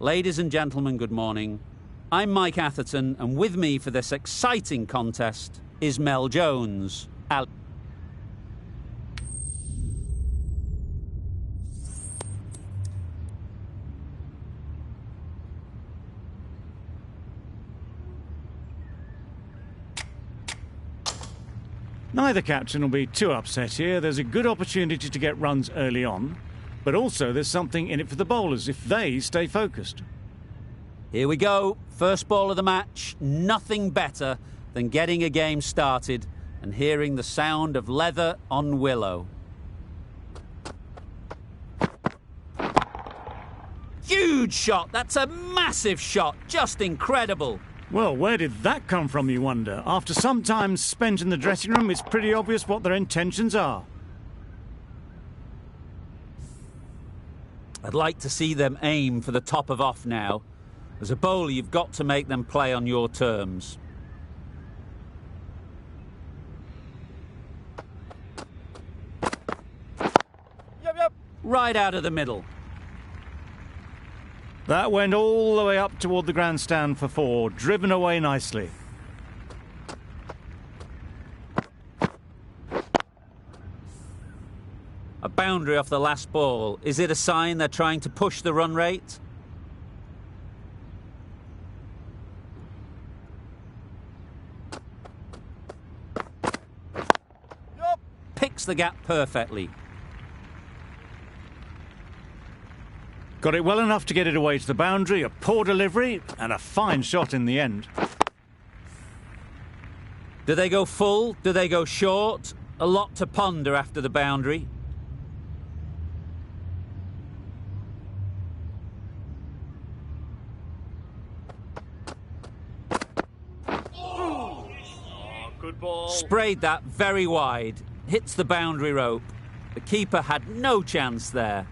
Ladies and gentlemen, good morning. I'm Mike Atherton, and with me for this exciting contest is Mel Jones. Neither captain will be too upset here. There's a good opportunity to get runs early on, but also there's something in it for the bowlers if they stay focused. Here we go. First ball of the match. Nothing better than getting a game started and hearing the sound of leather on willow. Huge shot. That's a massive shot. Just incredible. Well, where did that come from, you wonder? After some time spent in the dressing room, it's pretty obvious what their intentions are. I'd like to see them aim for the top of off now. As a bowler, you've got to make them play on your terms. Yep. Right out of the middle. That went all the way up toward the grandstand for 4, driven away nicely. A boundary off the last ball. Is it a sign they're trying to push the run rate? Yep. Picks the gap perfectly. Got it well enough to get it away to the boundary, a poor delivery, and a fine shot in the end. Do they go full? Do they go short? A lot to ponder after the boundary. Good ball. Sprayed that very wide. Hits the boundary rope. The keeper had no chance there.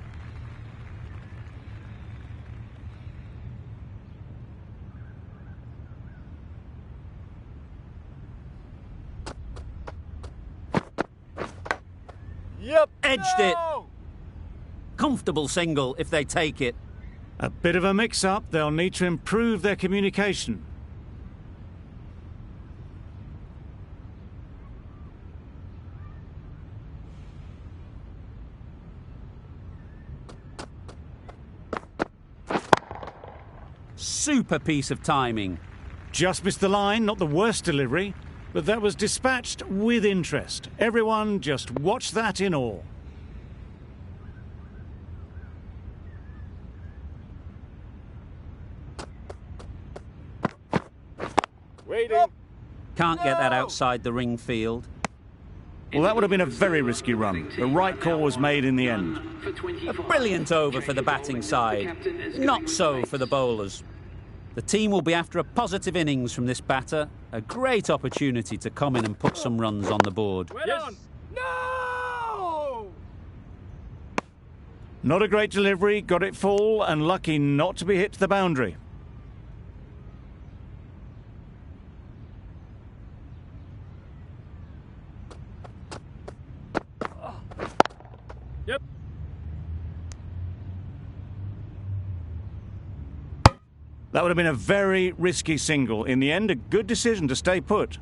Yep. Edged it. Comfortable single if they take it. A bit of a mix-up. They'll need to improve their communication. Super piece of timing. Just missed the line, not the worst delivery, but that was dispatched with interest. Everyone just watched that in awe. Waiting. Can't get that outside the ring field. Well, that would have been a very risky run. The right call was made in the end. A brilliant over for the batting side. Not so for the bowlers. The team will be after a positive innings from this batter. A great opportunity to come in and put some runs on the board. Yes. No! Not a great delivery, got it full, and lucky not to be hit to the boundary. Yep. That would have been a very risky single. In the end, a good decision to stay put.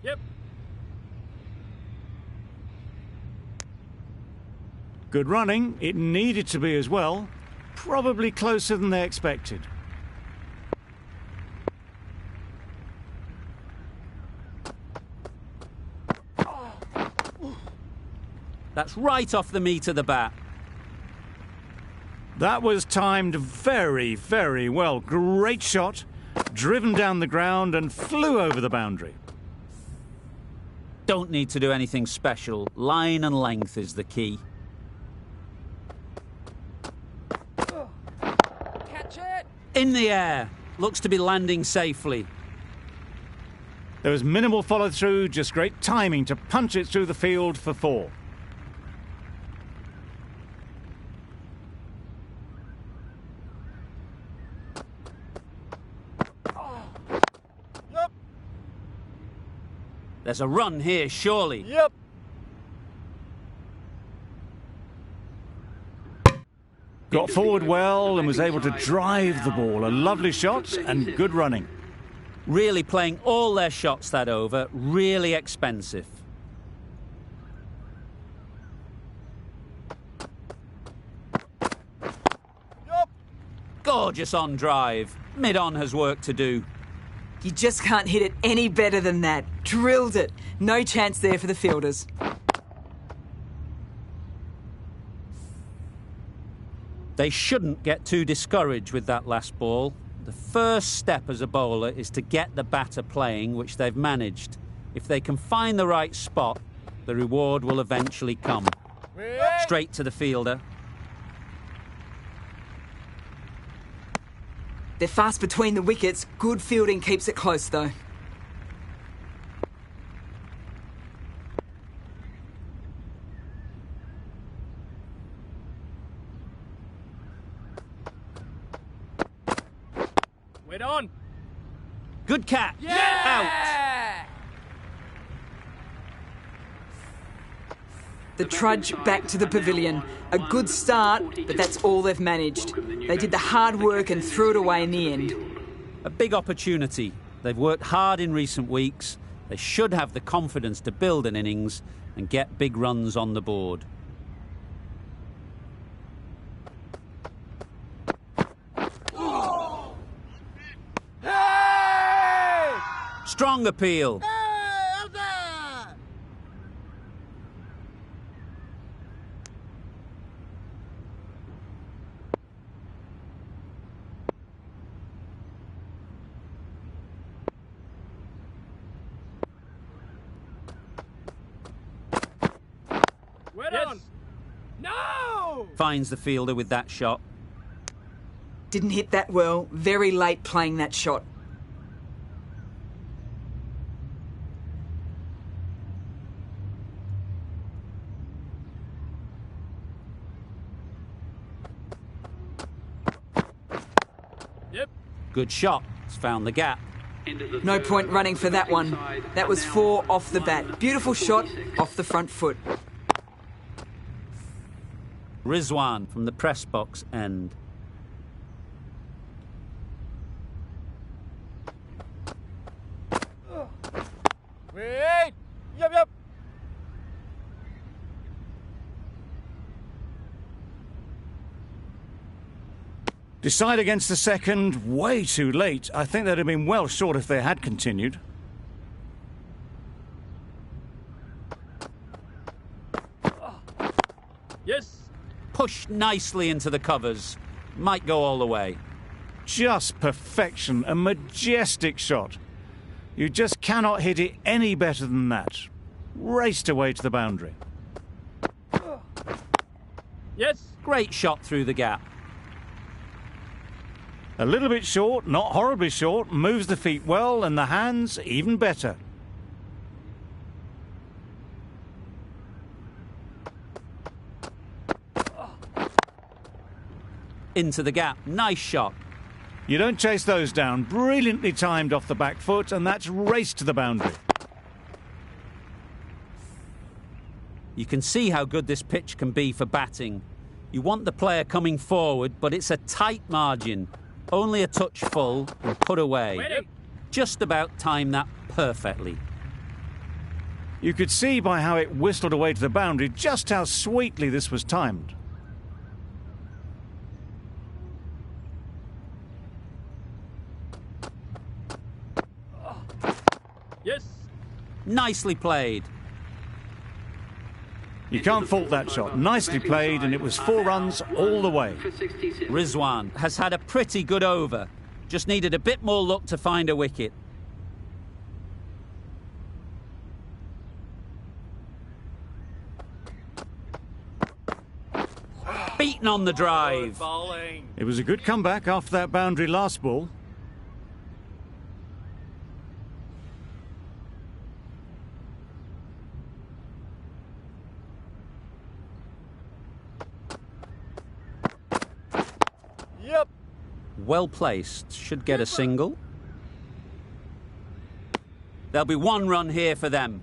Yep. Good running. It needed to be as well. Probably closer than they expected. That's right off the meat of the bat. That was timed very, very well. Great shot. Driven down the ground and flew over the boundary. Don't need to do anything special. Line and length is the key. Catch it. In the air. Looks to be landing safely. There was minimal follow-through, just great timing to punch it through the field for 4. There's a run here, surely. Yep. Got forward well and was able to drive the ball. A lovely shot and good running. Really playing all their shots that over, really expensive. Gorgeous on drive. Mid-on has work to do. You just can't hit it any better than that. Drilled it. No chance there for the fielders. They shouldn't get too discouraged with that last ball. The first step as a bowler is to get the batter playing, which they've managed. If they can find the right spot, the reward will eventually come. Straight to the fielder. They're fast between the wickets. Good fielding keeps it close, though. Wait on. Good catch. Yeah! Out. The trudge back to the pavilion. A good start, but that's all they've managed. They did the hard work and threw it away in the end. A big opportunity. They've worked hard in recent weeks. They should have the confidence to build an innings and get big runs on the board. Hey! Strong appeal. Wait on. No! Finds the fielder with that shot. Didn't hit that well. Very late playing that shot. Yep. Good shot. It's found the gap. No point running for that one. That was 4 off the bat. Beautiful shot off the front foot. Rizwan from the press box end. Wait. Yep. Decide against the second, way too late. I think they'd have been well short if they had continued. Yes. Pushed nicely into the covers. Might go all the way. Just perfection, a majestic shot. You just cannot hit it any better than that. Raced away to the boundary. Yes. Great shot through the gap. A little bit short, not horribly short, moves the feet well and the hands even better. Into the gap. Nice shot. You don't chase those down. Brilliantly timed off the back foot, and that's raced to the boundary. You can see how good this pitch can be for batting. You want the player coming forward, but it's a tight margin. Only a touch full and put away. Waiting. Just about timed that perfectly. You could see by how it whistled away to the boundary just how sweetly this was timed. Yes. Nicely played. You can't fault that shot. Nicely played, and it was 4 runs all the way. Rizwan has had a pretty good over. Just needed a bit more luck to find a wicket. Beaten on the drive. Bowling. It was a good comeback after that boundary last ball. Yep. Well placed. Should get a single. There'll be 1 run here for them.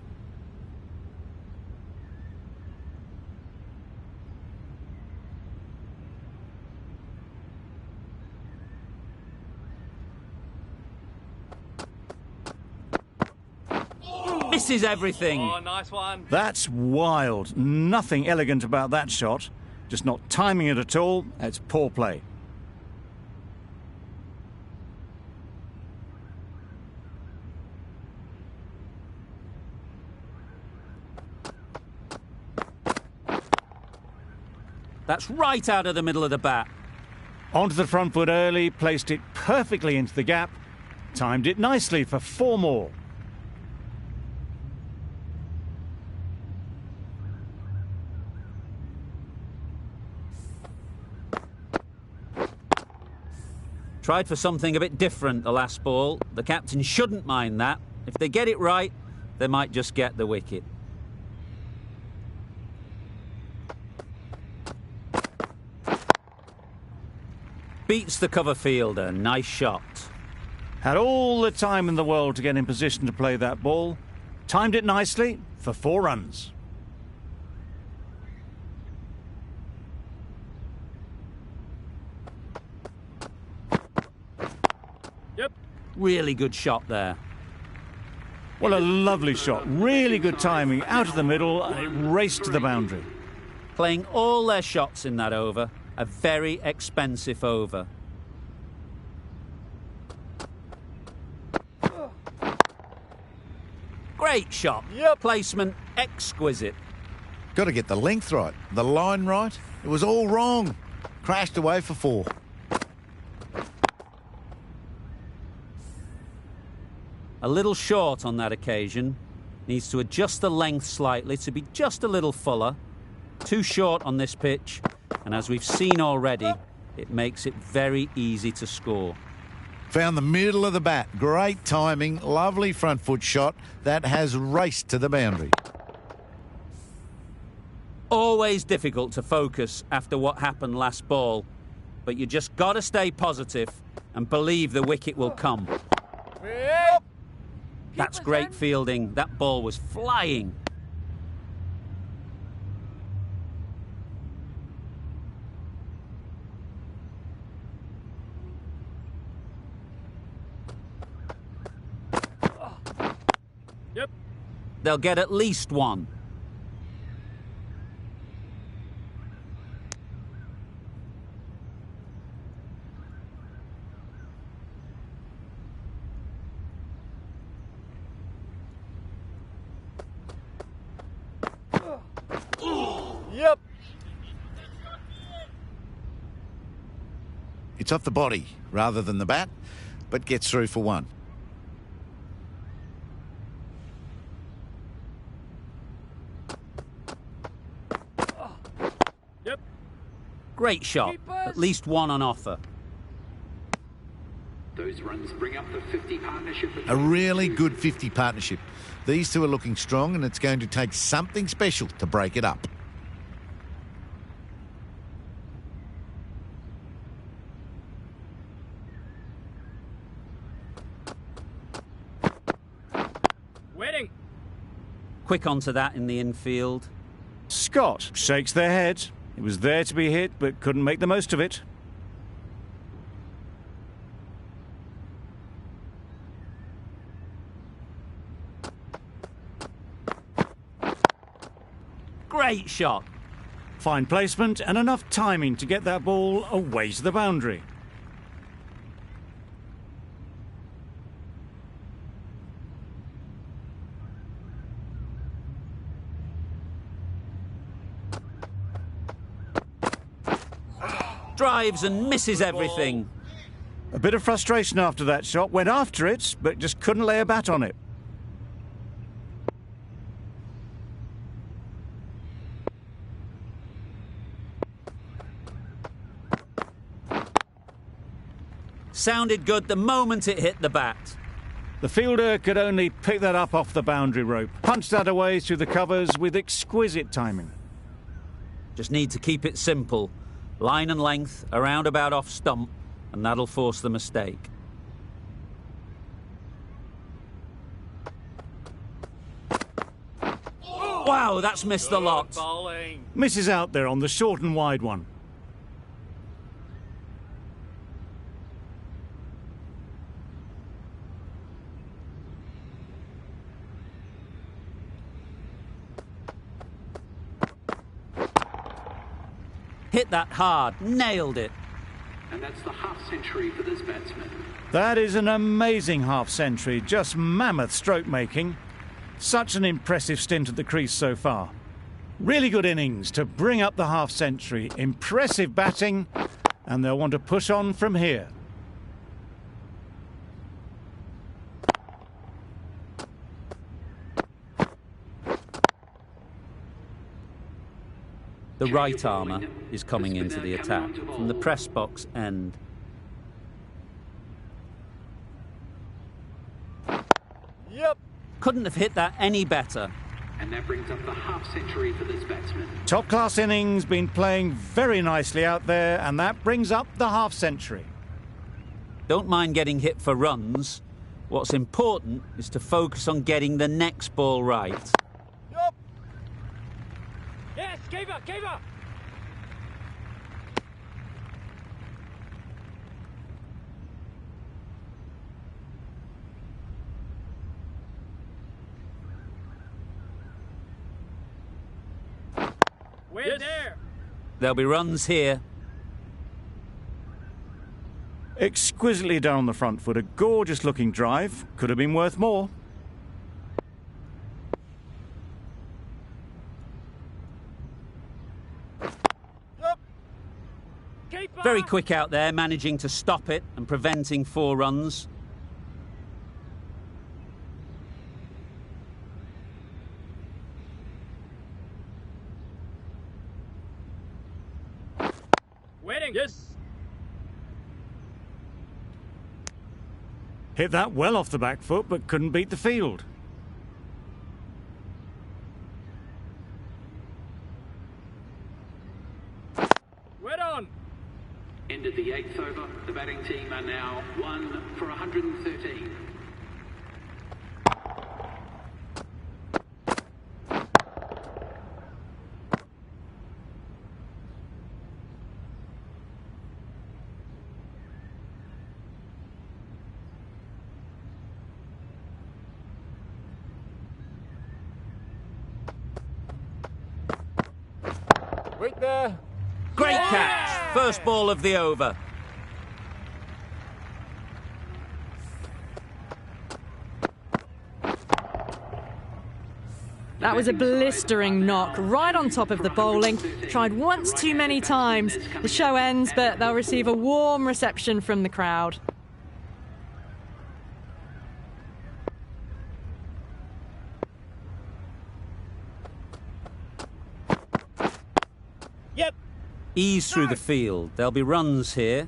misses everything. Oh, nice one. That's wild. Nothing elegant about that shot. Just not timing it at all. It's poor play. That's right out of the middle of the bat. Onto the front foot early, placed it perfectly into the gap, timed it nicely for 4 more. Tried for something a bit different the last ball. The captain shouldn't mind that. If they get it right, they might just get the wicket. Beats the cover fielder. Nice shot. Had all the time in the world to get in position to play that ball. Timed it nicely for 4 runs. Yep. Really good shot there. Well, a lovely shot. Really good timing. Out of the middle, and it raced to the boundary. Playing all their shots in that over. A very expensive over. Great shot. Yep. Placement exquisite. Got to get the length right, the line right. It was all wrong. Crashed away for 4. A little short on that occasion. Needs to adjust the length slightly to be just a little fuller. Too short on this pitch. And as we've seen already, it makes it very easy to score. Found the middle of the bat. Great timing, lovely front foot shot that has raced to the boundary. Always difficult to focus after what happened last ball, but you just got to stay positive and believe the wicket will come. Yep. That's great fielding. That ball was flying. Yep. They'll get at least 1. Yep. It's off the body rather than the bat, but gets through for 1. Yep. Great shot. Keepers. At least 1 on offer. Those runs bring up the 50 partnership. A really good 50 partnership. These two are looking strong, and it's going to take something special to break it up. Waiting. Quick onto that in the infield. Scott shakes their head. It was there to be hit, but couldn't make the most of it. Great shot. Fine placement and enough timing to get that ball away to the boundary. Drives and misses everything. A bit of frustration after that shot. Went after it, but just couldn't lay a bat on it. Sounded good the moment it hit the bat. The fielder could only pick that up off the boundary rope. Punched that away through the covers with exquisite timing. Just need to keep it simple. Line and length, around about off stump, and that'll force the mistake. Wow, that's missed the lot. Bowling. Misses out there on the short and wide one. Hit that hard, nailed it. And that's the half century for this batsman. That is an amazing half-century, just mammoth stroke making. Such an impressive stint at the crease so far. Really good innings to bring up the half-century. Impressive batting, and they'll want to push on from here. The right armour is coming into the attack from the press box end. Yep. Couldn't have hit that any better. And that brings up the half century for this batsman. Top-class innings, been playing very nicely out there, and that brings up the half-century. Don't mind getting hit for runs. What's important is to focus on getting the next ball right. Yep. Yes, keeper, keeper. We're there. There'll be runs here. Exquisitely done on the front foot. A gorgeous-looking drive. Could have been worth more. Yep. Keeper. Very quick out there, managing to stop it and preventing 4 runs. Waiting. Yes. Hit that well off the back foot, but couldn't beat the field. We're on. Ended the 8th over. The batting team are now 1 for 113. Wait there. Great catch. First ball of the over. That was a blistering knock right on top of the bowling. Tried once too many times. The show ends, but they'll receive a warm reception from the crowd. Yep. Ease through the field. There'll be runs here.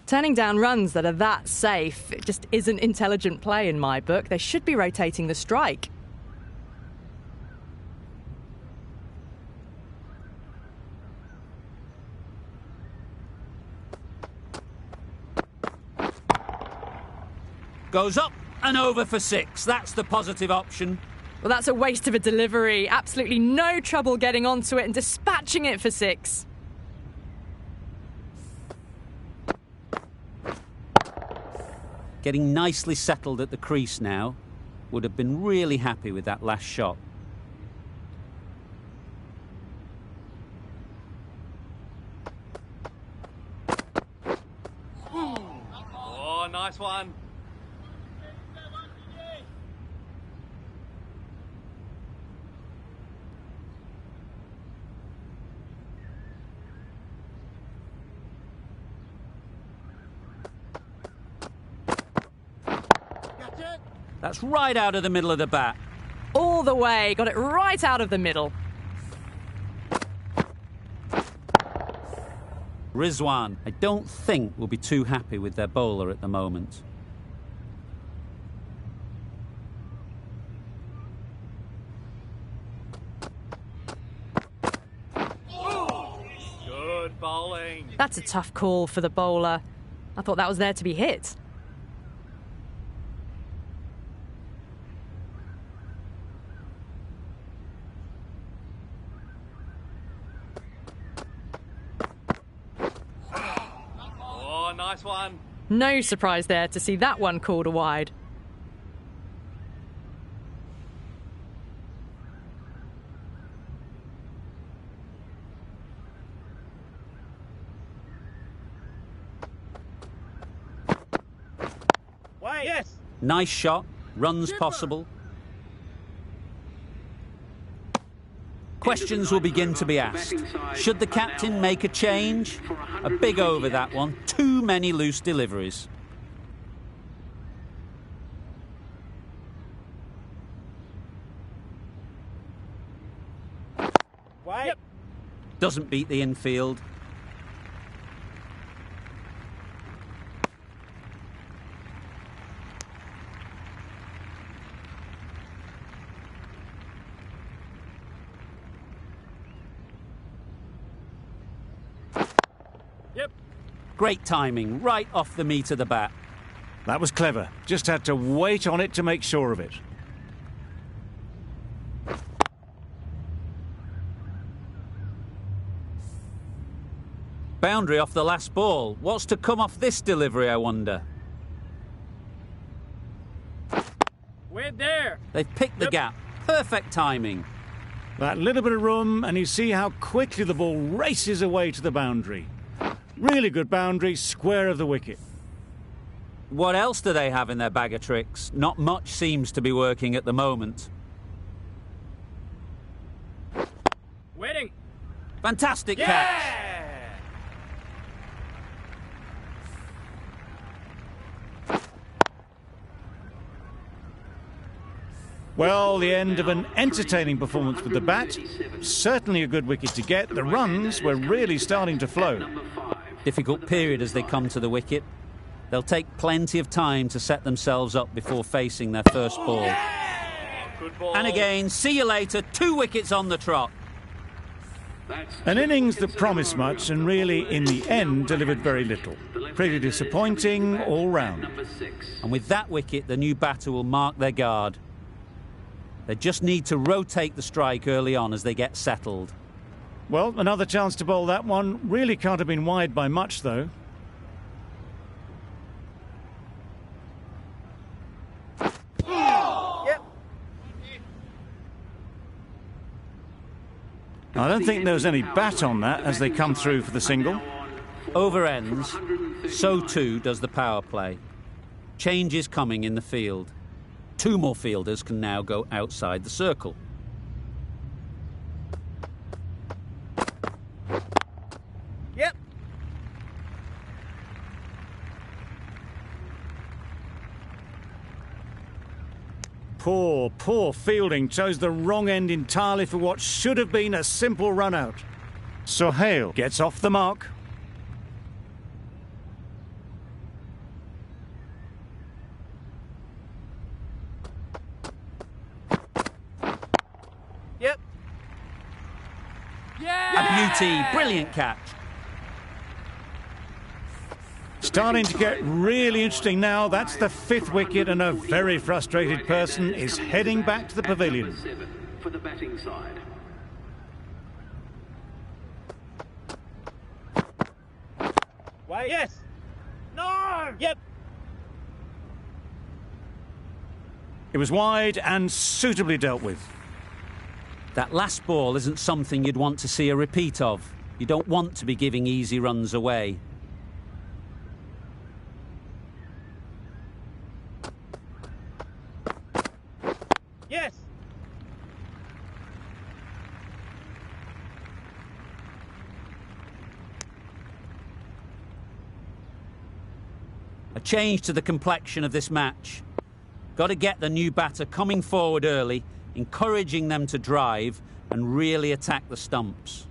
Turning down runs that are that safe, it just isn't intelligent play in my book. They should be rotating the strike. Goes up and over for 6. That's the positive option. Well, that's a waste of a delivery. Absolutely no trouble getting onto it and dispatching it for 6. Getting nicely settled at the crease now. Would have been really happy with that last shot. Oh, nice one. That's right out of the middle of the bat. All the way, got it right out of the middle. Rizwan, I don't think will be too happy with their bowler at the moment. Good bowling. That's a tough call for the bowler. I thought that was there to be hit. Oh, nice one. No surprise there to see that one called a wide. Yes. Nice shot, runs possible. Questions will begin to be asked. Should the captain make a change? A big over that one. Too many loose deliveries. Wait. Doesn't beat the infield. Yep. Great timing, right off the meat of the bat. That was clever. Just had to wait on it to make sure of it. Boundary off the last ball. What's to come off this delivery, I wonder? We're there. They've picked the gap. Perfect timing. That little bit of room, and you see how quickly the ball races away to the boundary. Really good boundary, square of the wicket. What else do they have in their bag of tricks? Not much seems to be working at the moment. Waiting. Fantastic catch. Well, the end of an entertaining performance with the bat. Certainly a good wicket to get. The runs were really starting to flow. Difficult period as they come to the wicket. They'll take plenty of time to set themselves up before facing their first ball. Good ball. And again, see you later. 2 wickets on the trot. An innings that promised much and really, in the end, delivered very little. Pretty disappointing all round. And with that wicket, the new batter will mark their guard. They just need to rotate the strike early on as they get settled. Well, another chance to bowl that one. Really can't have been wide by much, though. Yep. I don't think there was any bat on that as they come through for the single. Over ends, so too does the power play. Change is coming in the field. 2 more fielders can now go outside the circle. Yep. Poor fielding. Chose the wrong end entirely for what should have been a simple run out. Sohail gets off the mark. Yep. A beauty, brilliant catch. Starting to get really interesting now. That's the 5th wicket, and a very frustrated person is heading back to the pavilion. For the batting side. Wait. Yes. No. Yep. It was wide and suitably dealt with. That last ball isn't something you'd want to see a repeat of. You don't want to be giving easy runs away. Yes. A change to the complexion of this match. Got to get the new batter coming forward early, encouraging them to drive and really attack the stumps.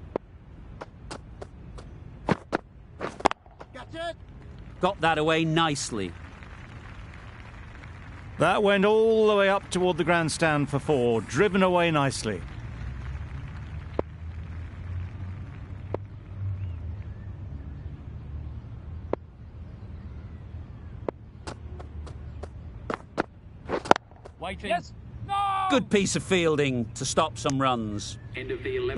Got that away nicely. That went all the way up toward the grandstand for 4, driven away nicely. Waiting. Yes. No. Good piece of fielding to stop some runs. That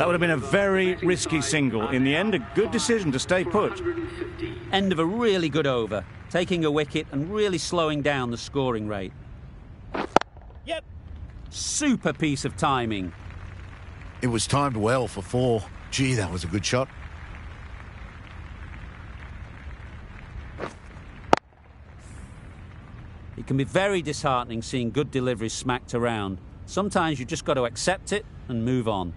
would have been a very risky single. In the end, a good decision to stay put. End of a really good over, taking a wicket and really slowing down the scoring rate. Yep. Super piece of timing. It was timed well for 4. Gee, that was a good shot. It can be very disheartening seeing good deliveries smacked around. Sometimes you've just got to accept it and move on.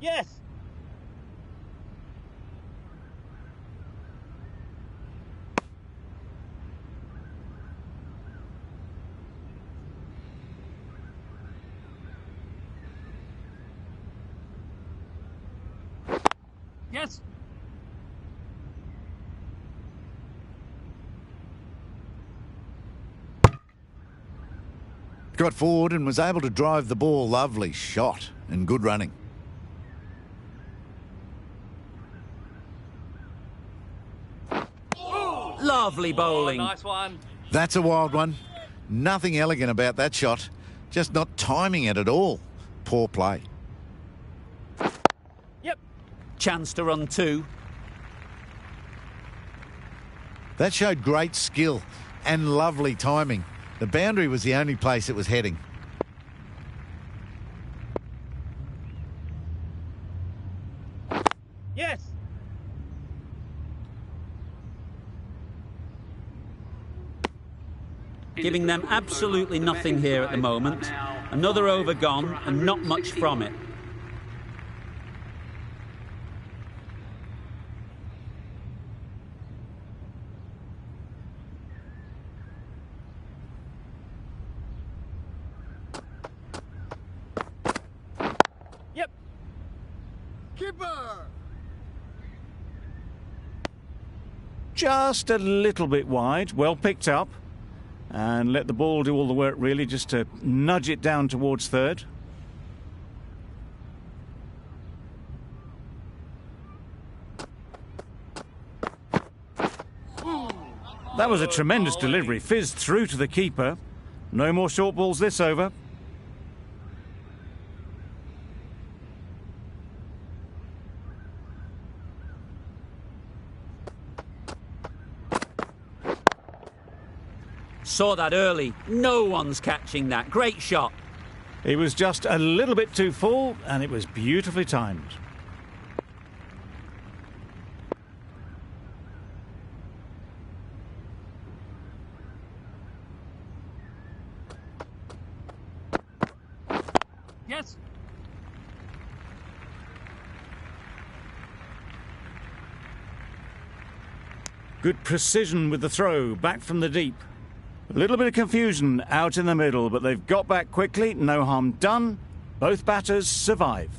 Yes. Yes. Got forward and was able to drive the ball. Lovely shot and good running. Lovely bowling. Nice one. That's a wild one. Nothing elegant about that shot. Just not timing it at all. Poor play. Yep. Chance to run 2. That showed great skill and lovely timing. The boundary was the only place it was heading. Yes. Giving them absolutely nothing here at the moment. Another over gone and not much from it. Yep. Keeper! Just a little bit wide, well picked up. And let the ball do all the work, really, just to nudge it down towards third. That was a tremendous delivery, fizzed through to the keeper. No more short balls this over. Saw that early. No one's catching that. Great shot. It was just a little bit too full, and it was beautifully timed. Yes. Good precision with the throw, back from the deep. A little bit of confusion out in the middle, but they've got back quickly. No harm done. Both batters survive.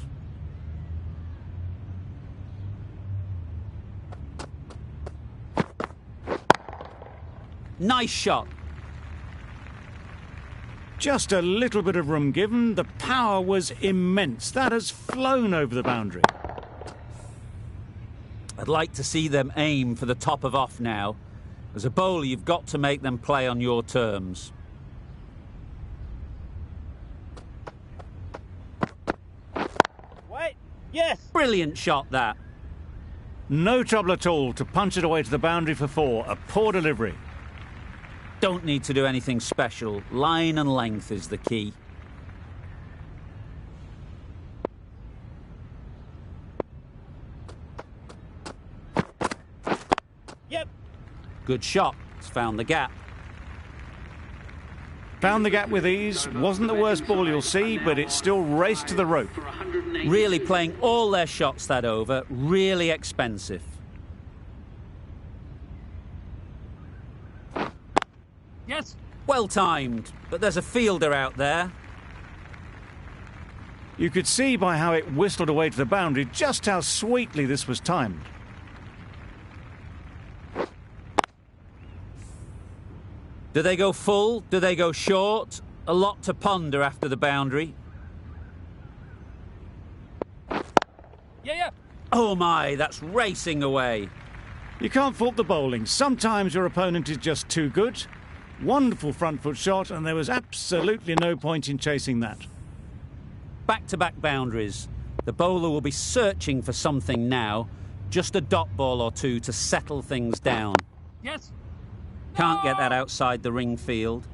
Nice shot. Just a little bit of room given. The power was immense. That has flown over the boundary. I'd like to see them aim for the top of off now. As a bowler, you've got to make them play on your terms. Wait. Yes. Brilliant shot, that. No trouble at all to punch it away to the boundary for 4. A poor delivery. Don't need to do anything special. Line and length is the key. Yep. Good shot. It's found the gap. Found the gap with ease. Wasn't the worst ball you'll see, but it still raced to the rope. Really playing all their shots that over. Really expensive. Yes. Well timed, but there's a fielder out there. You could see by how it whistled away to the boundary just how sweetly this was timed. Do they go full? Do they go short? A lot to ponder after the boundary. Yeah. Oh my, that's racing away. You can't fault the bowling. Sometimes your opponent is just too good. Wonderful front foot shot, and there was absolutely no point in chasing that. Back-to-back boundaries. The bowler will be searching for something now. Just a dot ball or two to settle things down. Yes. Can't get that outside the ring field.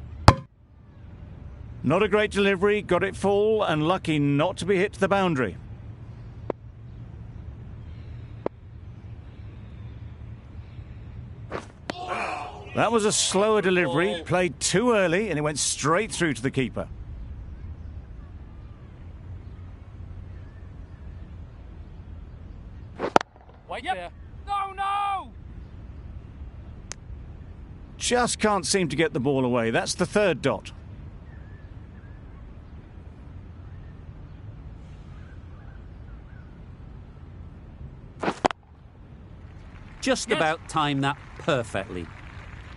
Not a great delivery, got it full, and lucky not to be hit to the boundary. That was a slower delivery, played too early, and it went straight through to the keeper. Wait there. No, no! Just can't seem to get the ball away. That's the third dot. Just about timed that perfectly.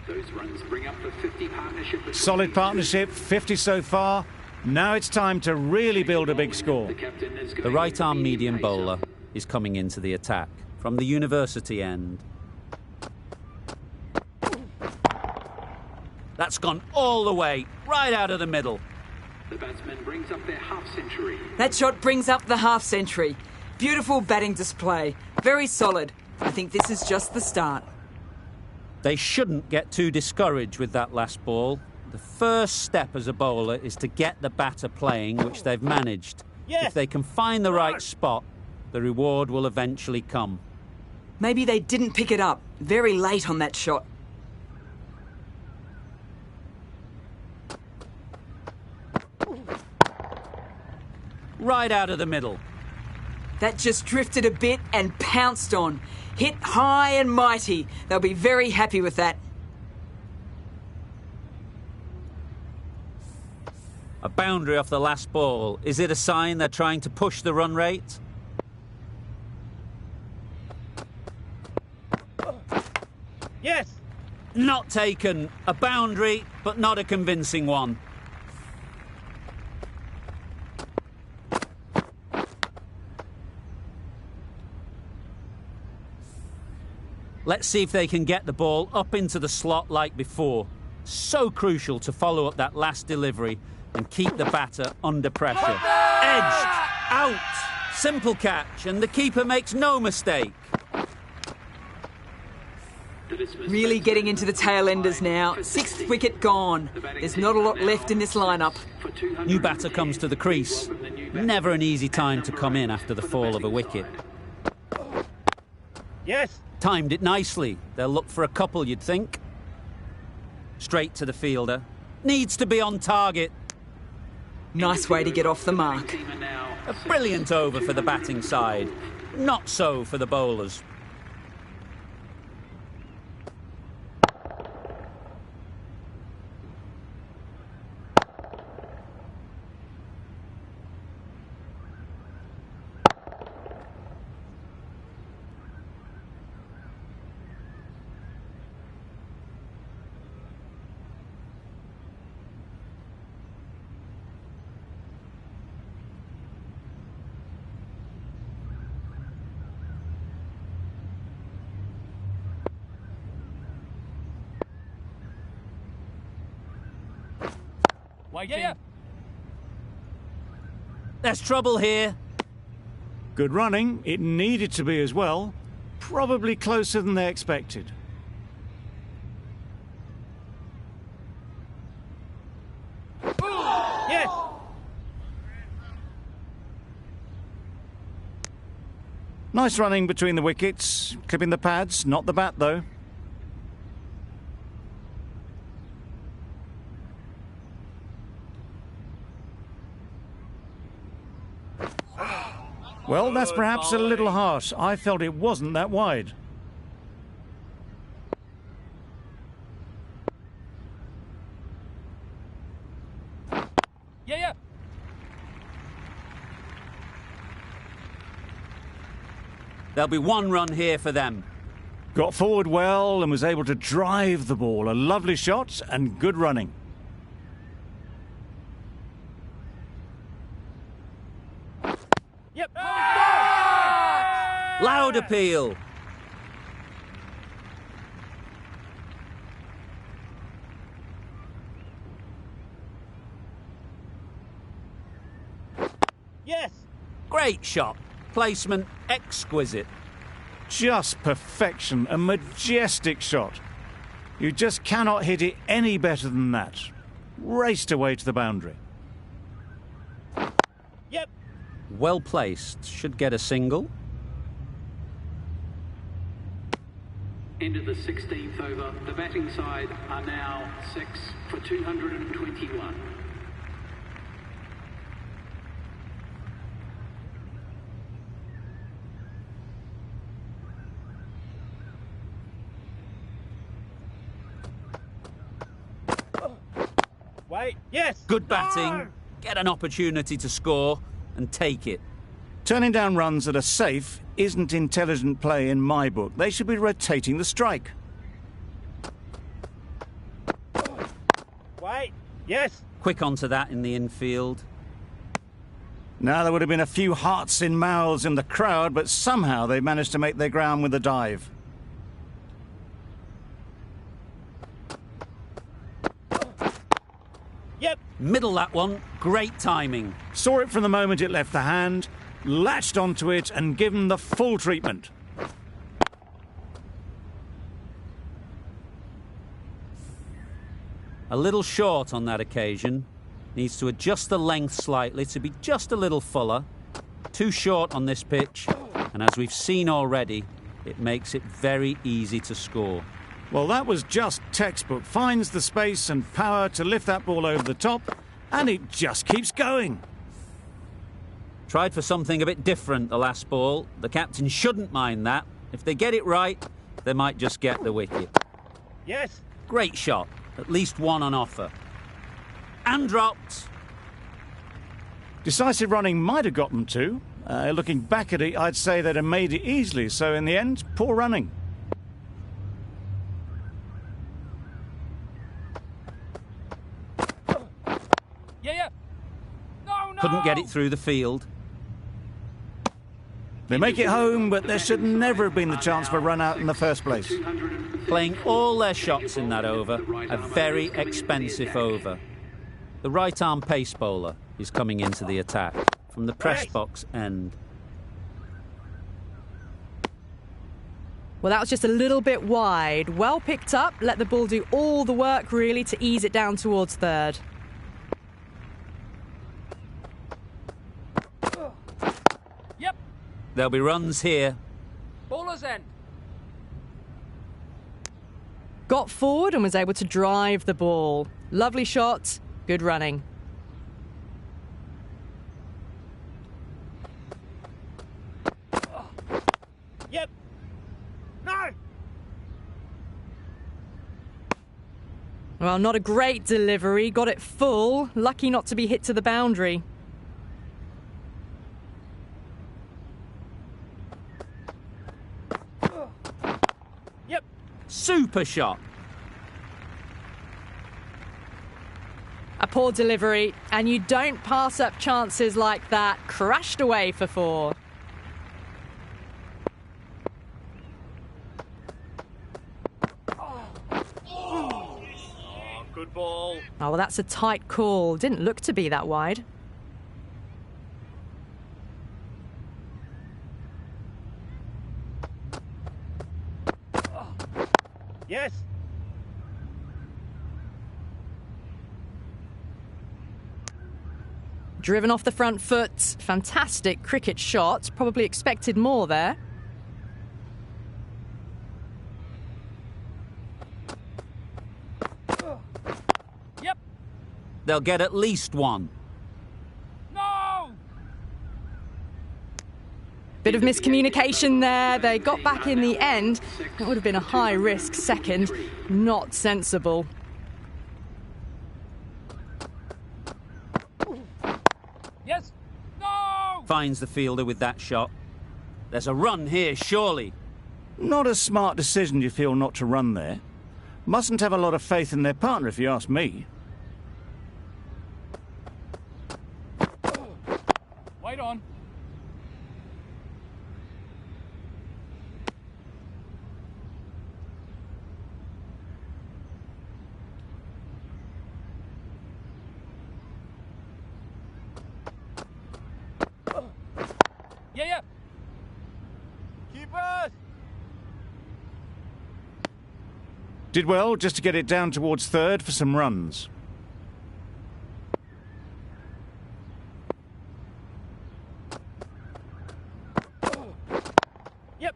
Those runs bring up the 50 partnership. Solid partnership, 50 so far. Now it's time to really build a big score. The right-arm medium bowler is coming into the attack from the university end. That's gone all the way, right out of the middle. The batsman brings up their half-century. That shot brings up the half-century. Beautiful batting display. Very solid. I think this is just the start. They shouldn't get too discouraged with that last ball. The first step as a bowler is to get the batter playing, which they've managed. Yes. If they can find the right spot, the reward will eventually come. Maybe they didn't pick it up. Very late on that shot. Right out of the middle. That just drifted a bit and pounced on. Hit high and mighty. They'll be very happy with that. A boundary off the last ball. Is it a sign they're trying to push the run rate? Yes! Not taken. A boundary, but not a convincing one. Let's see if they can get the ball up into the slot like before. So crucial to follow up that last delivery and keep the batter under pressure. Edged! Out! Simple catch, and the keeper makes no mistake. Really getting into the tail enders now. Sixth wicket gone. There's not a lot left in this lineup. New batter comes to the crease. Never an easy time to come in after the fall of a wicket. Yes! Timed it nicely. They'll look for a couple, you'd think. Straight to the fielder. Needs to be on target. Nice way to get off the mark. A brilliant over for the batting side. Not so for the bowlers. Waiting. Yeah. There's trouble here. Good running. It needed to be as well. Probably closer than they expected. Yes! Nice running between the wickets. Clipping the pads, not the bat though. Well, that's perhaps a little harsh. I felt it wasn't that wide. Yeah. There'll be one run here for them. Got forward well and was able to drive the ball. A lovely shot and good running. Yep. Loud appeal. Yes! Great shot. Placement exquisite. Just perfection. A majestic shot. You just cannot hit it any better than that. Raced away to the boundary. Yep. Well placed. Should get a single. End of the 16th over. The batting side are now 6 for 221. Wait. Yes. Good batting. No! Get an opportunity to score and take it. Turning down runs that are safe isn't intelligent play in my book. They should be rotating the strike. Wait. Yes. Quick onto that in the infield. Now, there would have been a few hearts in mouths in the crowd, but somehow they managed to make their ground with a dive. Yep. Middle that one. Great timing. Saw it from the moment it left the hand, latched onto it and given the full treatment. A little short on that occasion. Needs to adjust the length slightly to be just a little fuller. Too short on this pitch, and as we've seen already, it makes it very easy to score. Well, that was just textbook. Finds the space and power to lift that ball over the top, and it just keeps going. Tried for something a bit different the last ball. The captain shouldn't mind that. If they get it right, they might just get the wicket. Yes. Great shot. At least one on offer. And dropped. Decisive running might have got them to. Looking back at it, I'd say they'd have made it easily. So in the end, poor running. Yeah. No. Couldn't get it through the field. They make it home, but there should never have been the chance for a run out in the first place. Playing all their shots in that over. A very expensive over. The right-arm pace bowler is coming into the attack from the press box end. Well, that was just a little bit wide. Well picked up. Let the ball do all the work, really, to ease it down towards third. Yep. There'll be runs here. Bowler's end. Got forward and was able to drive the ball. Lovely shot. Good running. Yep. No. Well, not a great delivery. Got it full. Lucky not to be hit to the boundary. Yep. Super shot. A poor delivery, and you don't pass up chances like that. Crashed away for 4. Good ball. Oh, well, that's a tight call. Didn't look to be that wide. Yes. Driven off the front foot. Fantastic cricket shot. Probably expected more there. Yep. They'll get at least one. No. Bit of miscommunication there. They got back in the end. That would have been a high-risk second. Not sensible. Yes. No. Finds the fielder with that shot. There's a run here, surely. Not a smart decision, you feel, not to run there. Mustn't have a lot of faith in their partner, if you ask me. Wait on. Yeah. Keepers. Did well just to get it down towards third for some runs. Yep.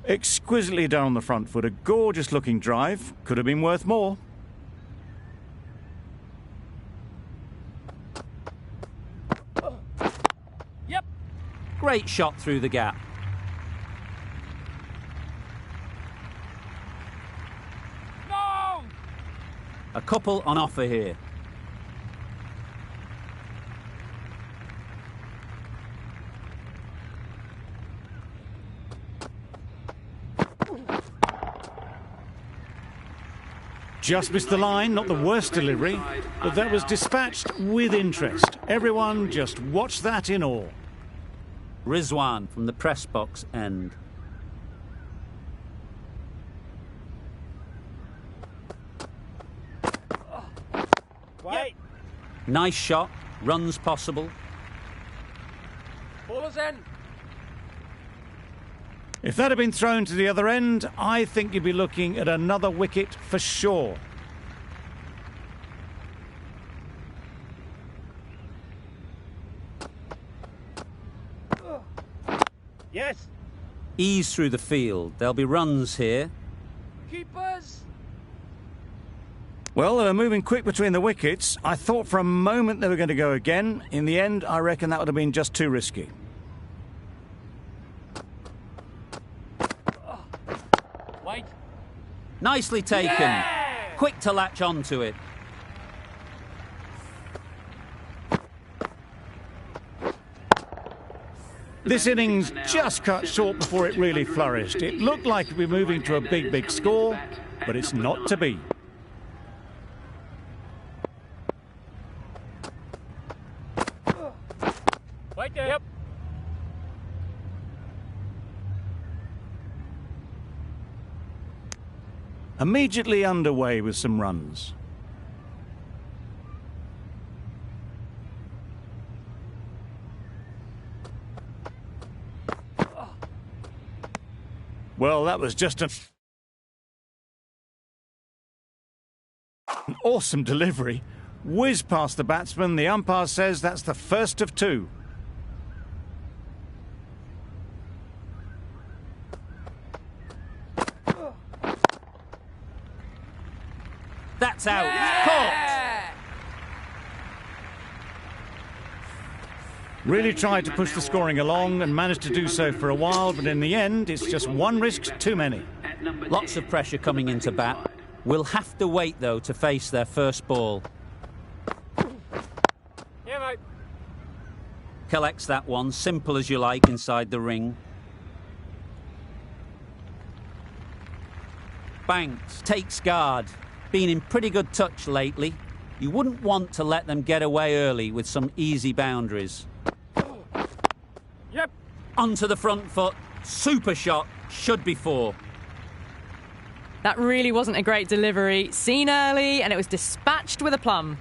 Exquisitely done on the front foot. A gorgeous looking drive. Could have been worth more. Yep. Great shot through the gap. No! A couple on offer here. Just missed the line, not the worst delivery, but that was dispatched with interest. Everyone just watched that in awe. Rizwan from the press box end. Wait. Nice shot. Runs possible. Ballers in. If that had been thrown to the other end, I think you'd be looking at another wicket for sure. Yes. Ease through the field. There'll be runs here. Keepers. Well, they were moving quick between the wickets. I thought for a moment they were going to go again. In the end, I reckon that would have been just too risky. Wait. Nicely taken. Yeah! Quick to latch onto it. This innings just cut short before it really flourished. It looked like it'd be moving to a big score, but it's not to be. Wait there. Yep. Immediately underway with some runs. Well, that was just an awesome delivery. Whiz past the batsman. The umpire says that's the first of two. That's out. Caught. Really tried to push the scoring along and managed to do so for a while, but in the end, it's just one risk too many. Lots of pressure coming into bat. We'll have to wait, though, to face their first ball. Yeah, mate. Collects that one, simple as you like, inside the ring. Banks takes guard. Been in pretty good touch lately. You wouldn't want to let them get away early with some easy boundaries. Yep. Onto the front foot. Super shot. Should be four. That really wasn't a great delivery. Seen early, and it was dispatched with aplomb.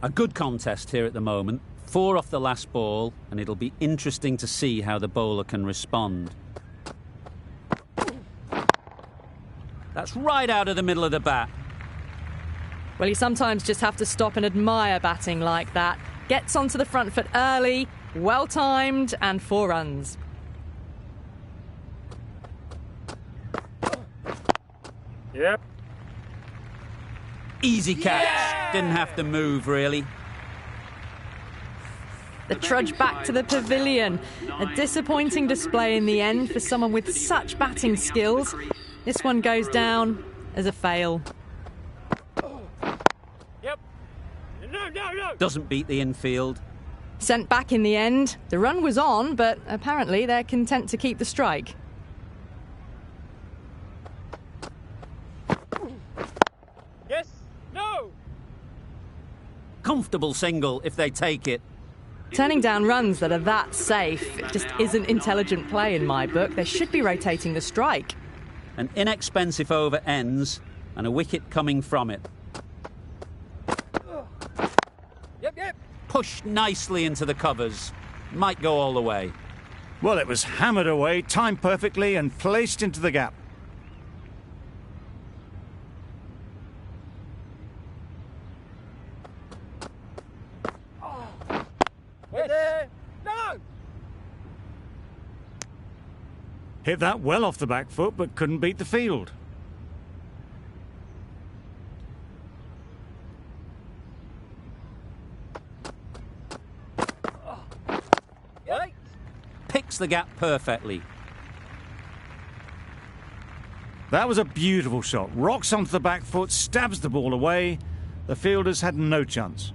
A good contest here at the moment. 4 off the last ball, and it'll be interesting to see how the bowler can respond. That's right out of the middle of the bat. Well, you sometimes just have to stop and admire batting like that. Gets onto the front foot early, well timed, and 4 runs. Yep. Easy catch. Didn't have to move, really. The trudge back to the pavilion. A disappointing display in the end for someone with such batting skills. This one goes down as a fail. Yep. No. Doesn't beat the infield. Sent back in the end. The run was on, but apparently they're content to keep the strike. Yes. No. Comfortable single if they take it. Turning down runs that are that safe, it just isn't intelligent play in my book. They should be rotating the strike. An inexpensive over ends and a wicket coming from it. Yep. Pushed nicely into the covers. Might go all the way. Well, it was hammered away, timed perfectly and placed into the gap. Hit that well off the back foot, but couldn't beat the field. Picks the gap perfectly. That was a beautiful shot. Rocks onto the back foot, stabs the ball away. The fielders had no chance.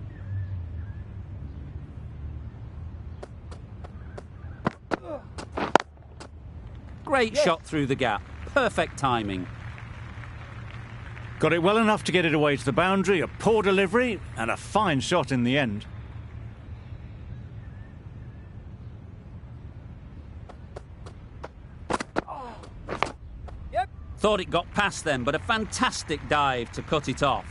Great shot through the gap. Perfect timing. Got it well enough to get it away to the boundary. A poor delivery and a fine shot in the end. Thought it got past them, but a fantastic dive to cut it off.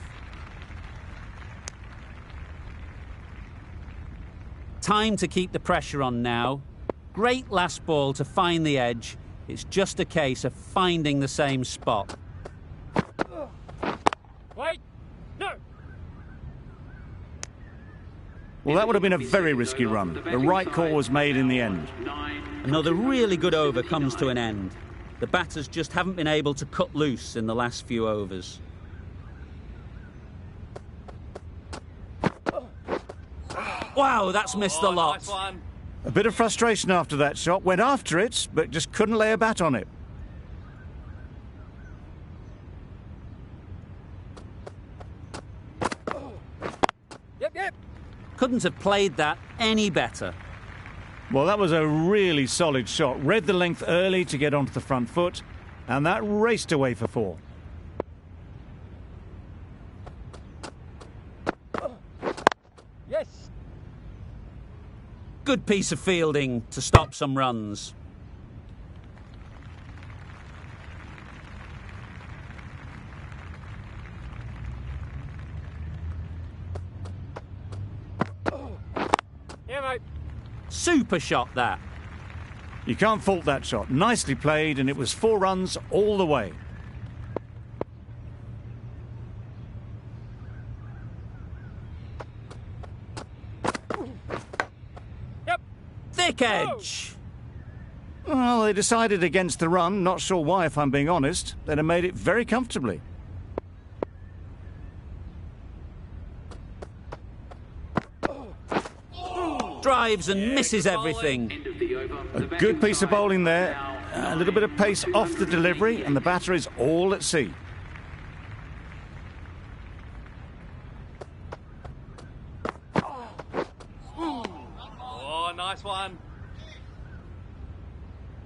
Time to keep the pressure on now. Great last ball to find the edge. It's just a case of finding the same spot. Wait! No! Well, that would have been a very risky run. The right call was made in the end. Another really good over comes to an end. The batters just haven't been able to cut loose in the last few overs. Wow, that's missed a lot. Nice one. A bit of frustration after that shot. Went after it, but just couldn't lay a bat on it. Yep. Couldn't have played that any better. Well, that was a really solid shot. Read the length early to get onto the front foot, and that raced away for 4. Yes. Good piece of fielding to stop some runs. Yeah, mate. Super shot that. You can't fault that shot. Nicely played, and it was 4 runs all the way. Yep. Thick edge. Well, they decided against the run. Not sure why, if I'm being honest. They'd have made it very comfortably. Drives and misses everything. A good piece of bowling there. A little bit of pace off the delivery, and the batter is all at sea. Oh, nice one.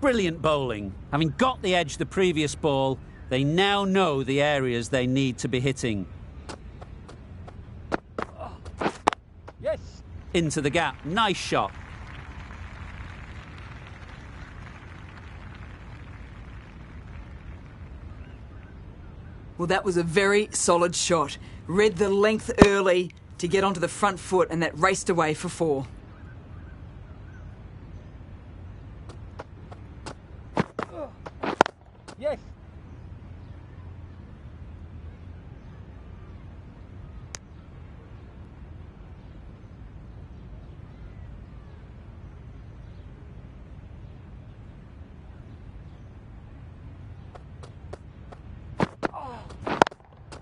Brilliant bowling. Having got the edge the previous ball, they now know the areas they need to be hitting. Yes. Into the gap. Nice shot. Well, that was a very solid shot. Read the length early to get onto the front foot, and that raced away for 4. Yes.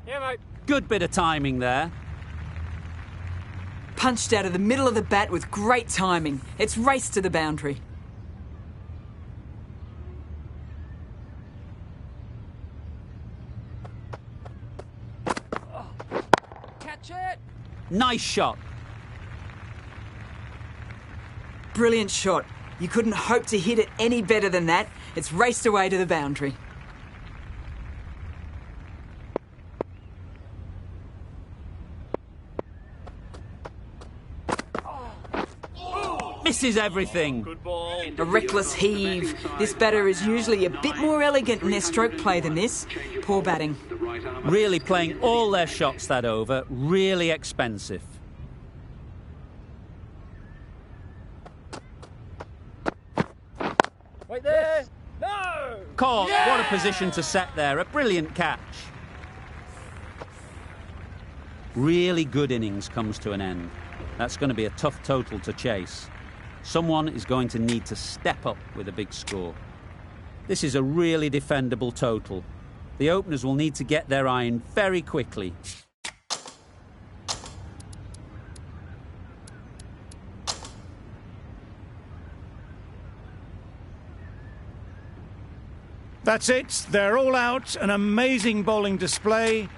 Yeah, mate. Good bit of timing there. Punched out of the middle of the bat with great timing. It's raced to the boundary. Catch it. Nice shot. Brilliant shot. You couldn't hope to hit it any better than that. It's raced away to the boundary. Misses everything. Good ball. A reckless heave. This batter is usually a bit more elegant in their stroke play than this. Poor batting. Really playing all their shots that over. Really expensive. Wait there. No. Caught. What a position to set there. A brilliant catch. Really good innings comes to an end. That's going to be a tough total to chase. Someone is going to need to step up with a big score. This is a really defendable total. The openers will need to get their iron very quickly. That's it. They're all out. An amazing bowling display.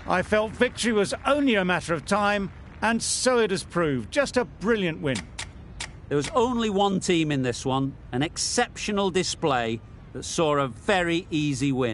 I felt victory was only a matter of time, and so it has proved. Just a brilliant win. There was only one team in this one, an exceptional display that saw a very easy win.